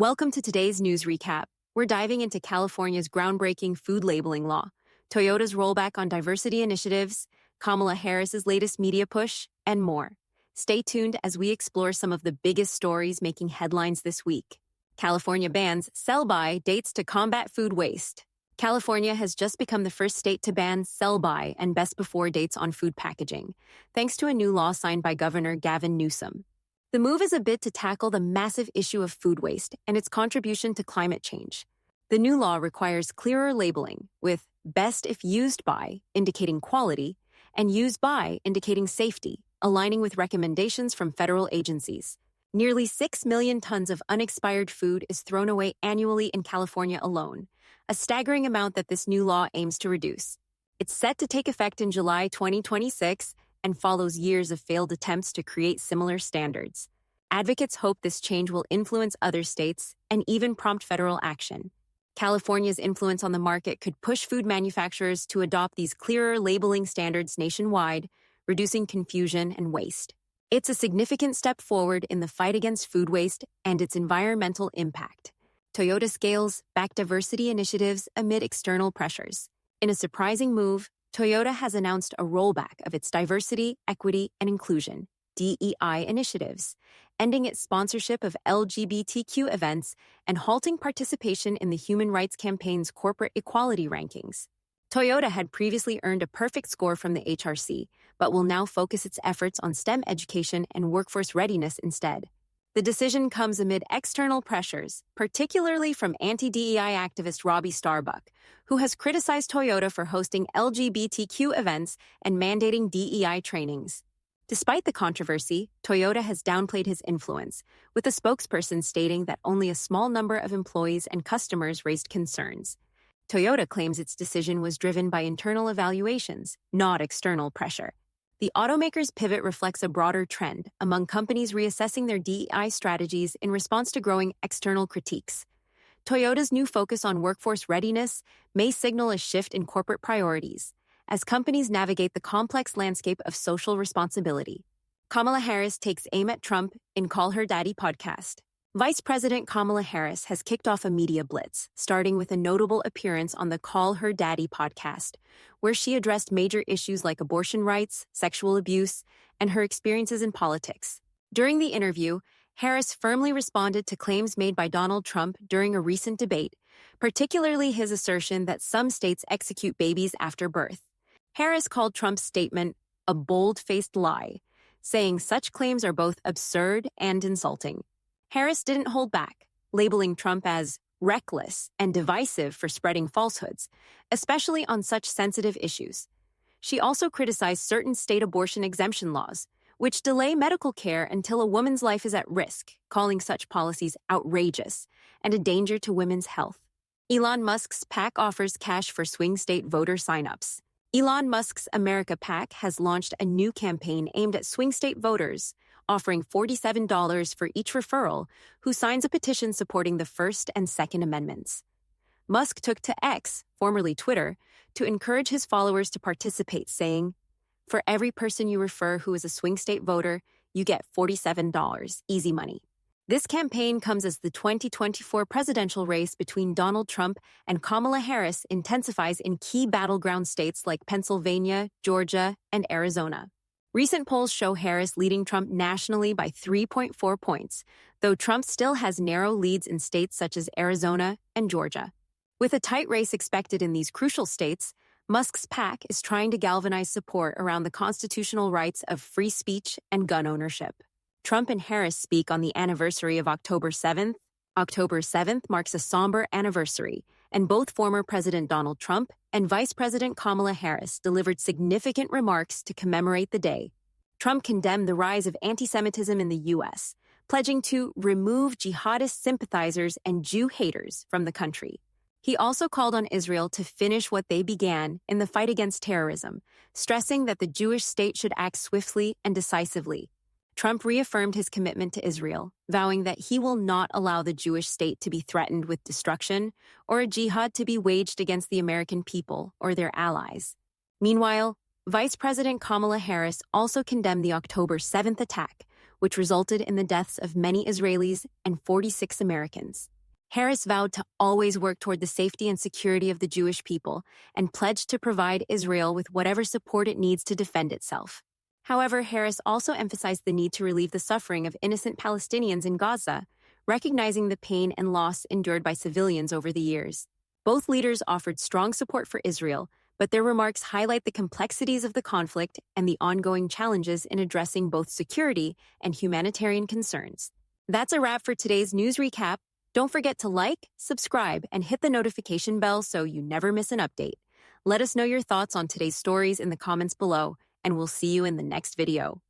Welcome to today's news recap. We're diving into California's groundbreaking food labeling law, Toyota's rollback on diversity initiatives, Kamala Harris's latest media push, and more. Stay tuned as we explore some of the biggest stories making headlines this week. California bans sell-by dates to combat food waste. California has just become the first state to ban sell-by and best-before dates on food packaging, thanks to a new law signed by Governor Gavin Newsom. The move is a bid to tackle the massive issue of food waste and its contribution to climate change. The new law requires clearer labeling, with best if used by indicating quality and used by indicating safety, aligning with recommendations from federal agencies. Nearly 6 million tons of unexpired food is thrown away annually in California alone, a staggering amount that this new law aims to reduce. It's set to take effect in July 2026 and follows years of failed attempts to create similar standards. Advocates hope this change will influence other states and even prompt federal action. California's influence on the market could push food manufacturers to adopt these clearer labeling standards nationwide, reducing confusion and waste. It's a significant step forward in the fight against food waste and its environmental impact. Toyota scales back diversity initiatives amid external pressures. In a surprising move, Toyota has announced a rollback of its diversity, equity, and inclusion (DEI) initiatives, ending its sponsorship of LGBTQ events and halting participation in the Human Rights Campaign's corporate equality rankings. Toyota had previously earned a perfect score from the HRC, but will now focus its efforts on STEM education and workforce readiness instead. The decision comes amid external pressures, particularly from anti-DEI activist Robbie Starbuck, who has criticized Toyota for hosting LGBTQ events and mandating DEI trainings. Despite the controversy, Toyota has downplayed his influence, with a spokesperson stating that only a small number of employees and customers raised concerns. Toyota claims its decision was driven by internal evaluations, not external pressure. The automaker's pivot reflects a broader trend among companies reassessing their DEI strategies in response to growing external critiques. Toyota's new focus on workforce readiness may signal a shift in corporate priorities as companies navigate the complex landscape of social responsibility. Kamala Harris takes aim at Trump in Call Her Daddy podcast. Vice President Kamala Harris has kicked off a media blitz, starting with a notable appearance on the Call Her Daddy podcast, where she addressed major issues like abortion rights, sexual abuse, and her experiences in politics. During the interview, Harris firmly responded to claims made by Donald Trump during a recent debate, particularly his assertion that some states execute babies after birth. Harris called Trump's statement a bold-faced lie, saying such claims are both absurd and insulting. Harris didn't hold back, labeling Trump as reckless and divisive for spreading falsehoods, especially on such sensitive issues. She also criticized certain state abortion exemption laws, which delay medical care until a woman's life is at risk, calling such policies outrageous and a danger to women's health. Elon Musk's PAC offers cash for swing state voter signups. Elon Musk's America PAC has launched a new campaign aimed at swing state voters, offering $47 for each referral who signs a petition supporting the First and Second Amendments. Musk took to X, formerly Twitter, to encourage his followers to participate, saying, "For every person you refer who is a swing state voter, you get $47, easy money." This campaign comes as the 2024 presidential race between Donald Trump and Kamala Harris intensifies in key battleground states like Pennsylvania, Georgia, and Arizona. Recent polls show Harris leading Trump nationally by 3.4 points, though Trump still has narrow leads in states such as Arizona and Georgia. With a tight race expected in these crucial states, Musk's PAC is trying to galvanize support around the constitutional rights of free speech and gun ownership. Trump and Harris speak on the anniversary of October 7th. October 7th marks a somber anniversary, and both former President Donald Trump and Vice President Kamala Harris delivered significant remarks to commemorate the day. Trump condemned the rise of anti-Semitism in the U.S., pledging to remove jihadist sympathizers and Jew haters from the country. He also called on Israel to finish what they began in the fight against terrorism, stressing that the Jewish state should act swiftly and decisively. Trump reaffirmed his commitment to Israel, vowing that he will not allow the Jewish state to be threatened with destruction or a jihad to be waged against the American people or their allies. Meanwhile, Vice President Kamala Harris also condemned the October 7th attack, which resulted in the deaths of many Israelis and 46 Americans. Harris vowed to always work toward the safety and security of the Jewish people and pledged to provide Israel with whatever support it needs to defend itself. However, Harris also emphasized the need to relieve the suffering of innocent Palestinians in Gaza, recognizing the pain and loss endured by civilians over the years. Both leaders offered strong support for Israel, but their remarks highlight the complexities of the conflict and the ongoing challenges in addressing both security and humanitarian concerns. That's a wrap for today's news recap. Don't forget to like, subscribe, and hit the notification bell so you never miss an update. Let us know your thoughts on today's stories in the comments below, and we'll see you in the next video.